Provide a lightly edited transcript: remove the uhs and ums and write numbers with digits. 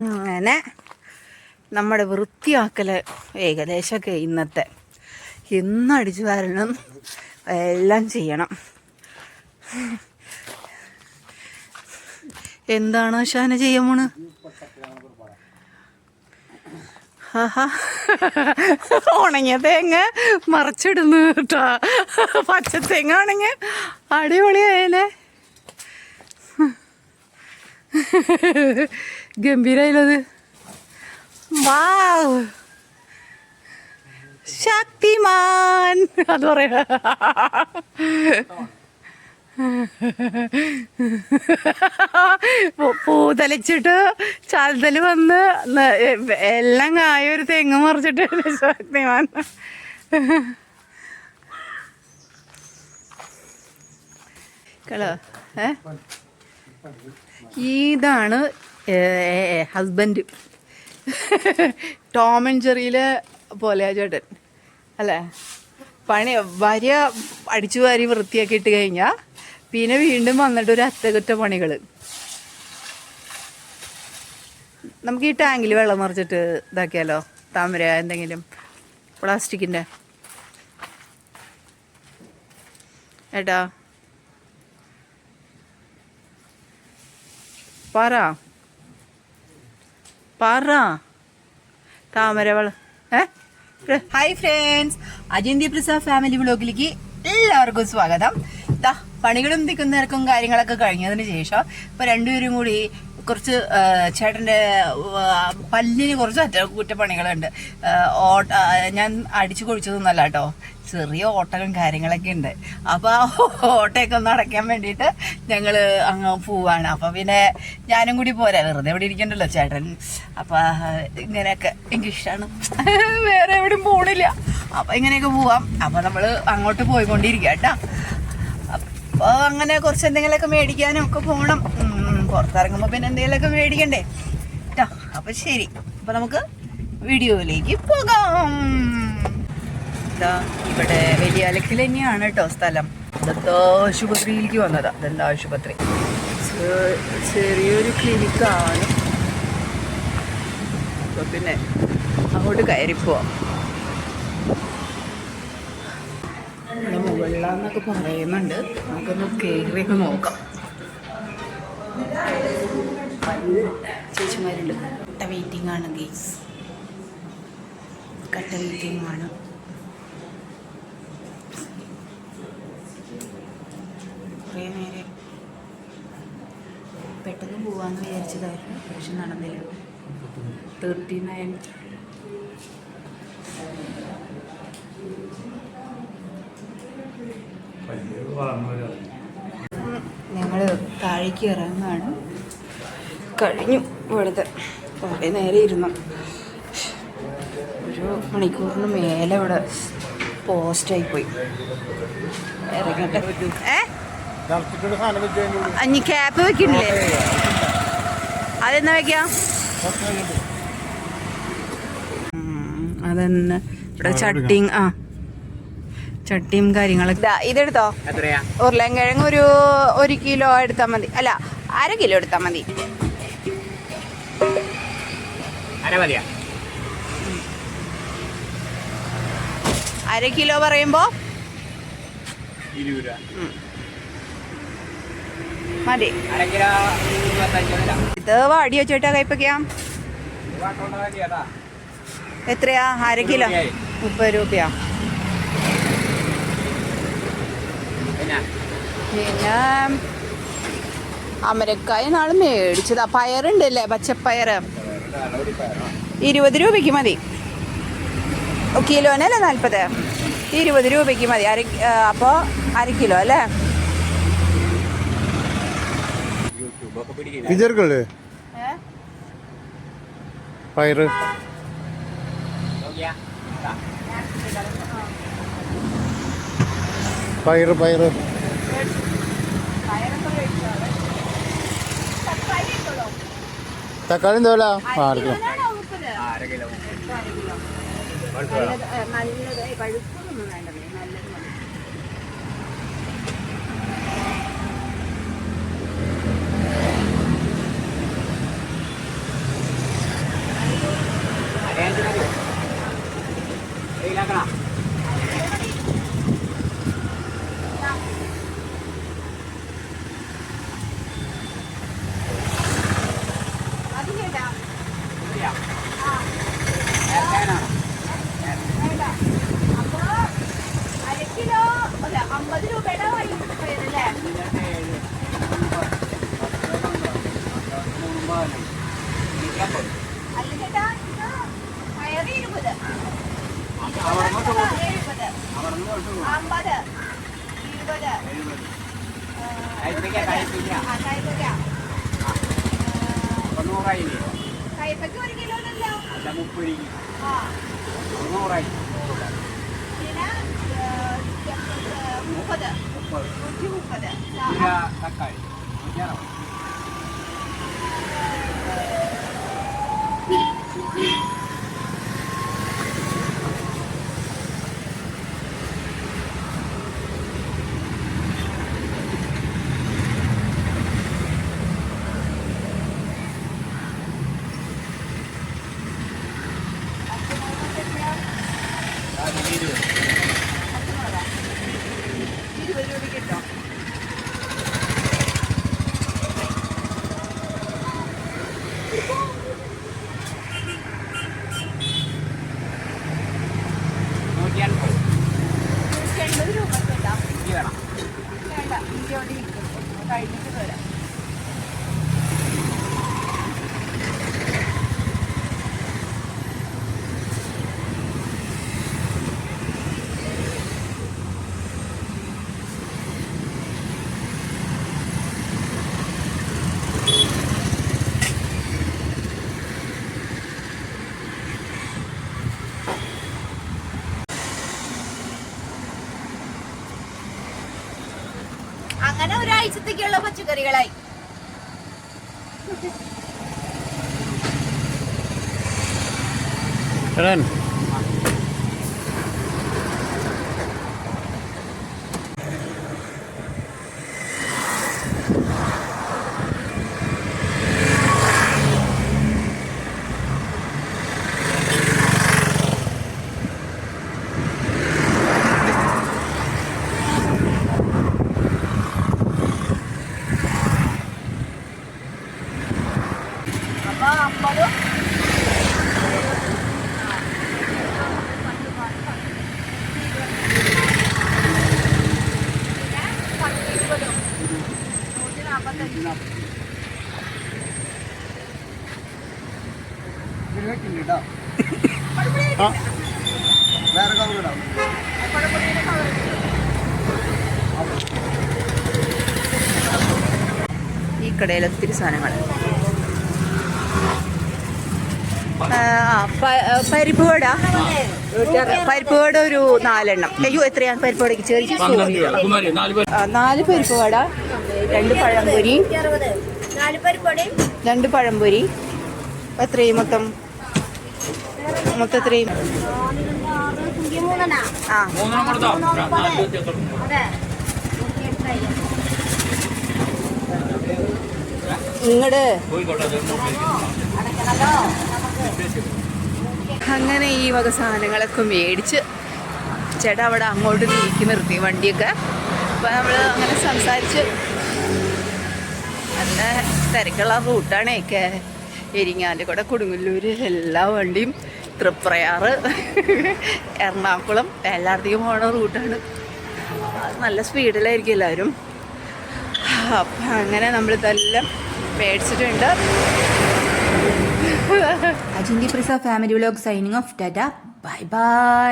അങ്ങനെ നമ്മുടെ വൃത്തിയാക്കൽ ഏകദേശമൊക്കെ ഇന്നത്തെ. ഇന്നടിച്ചു വരണം, എല്ലാം ചെയ്യണം. എന്താണ് ഷാന ചെയ്യാൻ പോണ്? ഉണങ്ങിയ തേങ്ങ മറച്ചിടുന്നു കേട്ടോ. പച്ച തേങ്ങ ആണെങ്കിൽ അടിപൊളിയായല്ലേ, ഗംഭീരായില്ലത്. വാവ്, ശക്തിമാൻ അത് പറയാ. പൂതലിച്ചിട്ട് ചാലത്തൽ വന്ന് എല്ലാം കായൊരു തെങ്ങ് മറിച്ചിട്ട് ശക്തിമാൻ. കളോ ഇതാണ് ഹസ്ബൻഡ്. ടോം ആൻഡ് ജെറിയിലെ പോലെയാ ചേട്ടൻ അല്ലേ. പണി ഭാര്യ അടിച്ചു വാരി വൃത്തിയാക്കി ഇട്ട് കഴിഞ്ഞാൽ പിന്നെ വീണ്ടും വന്നിട്ട് ഒരു അറ്റകുറ്റ പണികൾ. നമുക്ക് ഈ ടാങ്കിൽ വെള്ളം നിറച്ചിട്ട് ഇതാക്കിയാലോ, താമര എന്തെങ്കിലും പ്ലാസ്റ്റിക്കിൻ്റെ. ഏട്ടാ പറ താമര വെള്ളം. ഹായ് ഫ്രണ്ട്സ്, അജിന്ത്യ പ്രസാദ് ഫാമിലി വ്ലോഗിലേക്ക് എല്ലാവർക്കും സ്വാഗതം. പണികളും തിക്കുന്നതിരക്കും കാര്യങ്ങളൊക്കെ കഴിഞ്ഞതിന് ശേഷം ഇപ്പൊ രണ്ടുപേരും കൂടി കുറച്ച് ചേട്ടൻ്റെ പല്ലിന് കുറച്ച് അറ്റകുറ്റപ്പണികളുണ്ട്. ഞാൻ അടിച്ചു കൊഴിച്ചതൊന്നല്ല കേട്ടോ, ചെറിയ ഓട്ടലും കാര്യങ്ങളൊക്കെ ഉണ്ട്. അപ്പോൾ ആ ഓട്ടയൊക്കെ ഒന്ന് അടയ്ക്കാൻ വേണ്ടിയിട്ട് ഞങ്ങൾ അങ്ങ് പോവാണ്. അപ്പോൾ പിന്നെ ഞാനും കൂടി പോരാ, വെറുതെ ഇവിടെ ഇരിക്കണ്ടല്ലോ ചേട്ടൻ. അപ്പോൾ ഇങ്ങനെയൊക്കെ എനിക്കിഷ്ടമാണ്, വേറെ എവിടെയും പോണില്ല. അപ്പോൾ ഇങ്ങനെയൊക്കെ പോവാം. അപ്പോൾ നമ്മൾ അങ്ങോട്ട് പോയിക്കൊണ്ടിരിക്കുക കേട്ടോ. അപ്പോൾ അങ്ങനെ കുറച്ച് എന്തെങ്കിലുമൊക്കെ മേടിക്കാനും ഒക്കെ പോകണം. പുറത്തിറങ്ങുമ്പോൾ പിന്നെ എന്തെങ്കിലുമൊക്കെ മേടിക്കണ്ടേ കേട്ടോ. അപ്പം ശരി, അപ്പം നമുക്ക് വീഡിയോയിലേക്ക് പോകാം. ഇവിടെ വലിയാലക്കിൽ തന്നെയാണ് കേട്ടോ സ്ഥലം. ദന്താശുപത്രിയിലേക്ക് വന്നതാ. ദന്താശുപത്രി ചെറിയൊരു ക്ലിനിക്കാണ്. അപ്പോൾ പിന്നെ അങ്ങോട്ട് കയറിപ്പോവാം. മുകളിലാന്നൊക്കെ പറയുന്നുണ്ട്, നമുക്കൊന്ന് കയറിയൊക്കെ നോക്കാം. ചേച്ചിമാരുണ്ട്. കട്ട വെയിറ്റിംഗ് ആണ് ഗെയ്സ്, കട്ട വെയിറ്റിംഗ് ആണ്. കുറേ നേരം പെട്ടെന്ന് പോവാന്ന് വിചാരിച്ചതായിരുന്നു, പക്ഷെ നടന്നില്ല. 39 ഞങ്ങൾ താഴേക്ക് ഇറങ്ങാണ്. കഴിഞ്ഞു ഇവിടുത്തെ കുറേ നേരം ഇരുന്നു. ഒരു മണിക്കൂറിന് മേലെ ഇവിടെ പോസ്റ്റായിപ്പോയി. ഇറങ്ങട്ടെ. ഇനി ക്യാപ്പ് വെക്കണില്ലേ? അതെന്നാ വെക്കാം? അതന്നെ ഇവിടെ ചട്ടിയും ചട്ടിയും കാര്യങ്ങളൊക്കെ. ഇതെടുത്തോ, ഉരുളൻകിഴങ്ങ് ഒരു 1 കിലോ എടുത്താൽ മതി. അല്ല, 1/2 കിലോ എടുത്താൽ മതി. 1/2 കിലോ പറയുമ്പോ 20 മതി. ഇത് വാടി വെച്ചോട്ടാ കൈപ്പയ്ക്കാം. എത്രയാ? 1/2 കിലോ 30 രൂപയാ. പിന്നെ അമരക്കായ നാളെ മേടിച്ചതാ. പയറുണ്ടല്ലേ, പച്ചപ്പയറ് 20 രൂപയ്ക്ക് മതി. കിലോനല്ലേ 40, 20 രൂപയ്ക്ക് മതി. അപ്പോൾ 1/2 കിലോ അല്ലേ? പയറ് പയറ് പയറ് തക്കാളി എന്താ വില? 6 കിലോ. കിലോ 50 രൂപയുടെ പയറല്ലേ? അല്ല ചേട്ടാ, പയറ് 20, 50, 20. കയ്പയ്ക്ക് 1 കിലോ ഉണ്ടല്ലോ. പിന്നെ 30, 130. തക്കാളി കഴിഞ്ഞിട്ട് വരാം. അങ്ങനെ ഒരാഴ്ചത്തേക്കുള്ള പച്ചക്കറികളായി. ചേട്ടൻ അപ്പൊ 50. വേറെ കവറിടാം. ഈ കടയിൽ ഒത്തിരി സാധനങ്ങൾ. പരിപ്പ് വട, പരിപ്പ് വട ഒരു 4 എണ്ണം. അയ്യോ, എത്രയാണ് പരിപ്പ് വടക്ക്? ചെറിയ 4 പരിപ്പ് വട, 2 പഴംപൊരി, 2 പഴംപൊരി. എത്രയും മൊത്തം എത്രയും? ആ, ഇങ്ങട് അങ്ങനെ ഈ വക സാധനങ്ങളൊക്കെ മേടിച്ച് ചേട്ടാ അവിടെ അങ്ങോട്ട് നീക്കി നിർത്തി വണ്ടിയൊക്കെ. അപ്പം നമ്മൾ അങ്ങനെ സംസാരിച്ച് നല്ല തിരക്കുള്ള റൂട്ടാണേക്കെ. എരിങ്ങാൻ്റെ കൂടെ കൊടുങ്ങല്ലൂർ എല്ലാ വണ്ടിയും, തൃപ്രയാറ്, എറണാകുളം എല്ലായിടത്തേക്കും പോണ റൂട്ടാണ്. നല്ല സ്പീഡിലായിരിക്കും എല്ലാവരും. അപ്പം അങ്ങനെ നമ്മളിതെല്ലാം മേടിച്ചിട്ടുണ്ട്. അജിന്തി പ്രിസ family vlog signing off. Tata, bye by.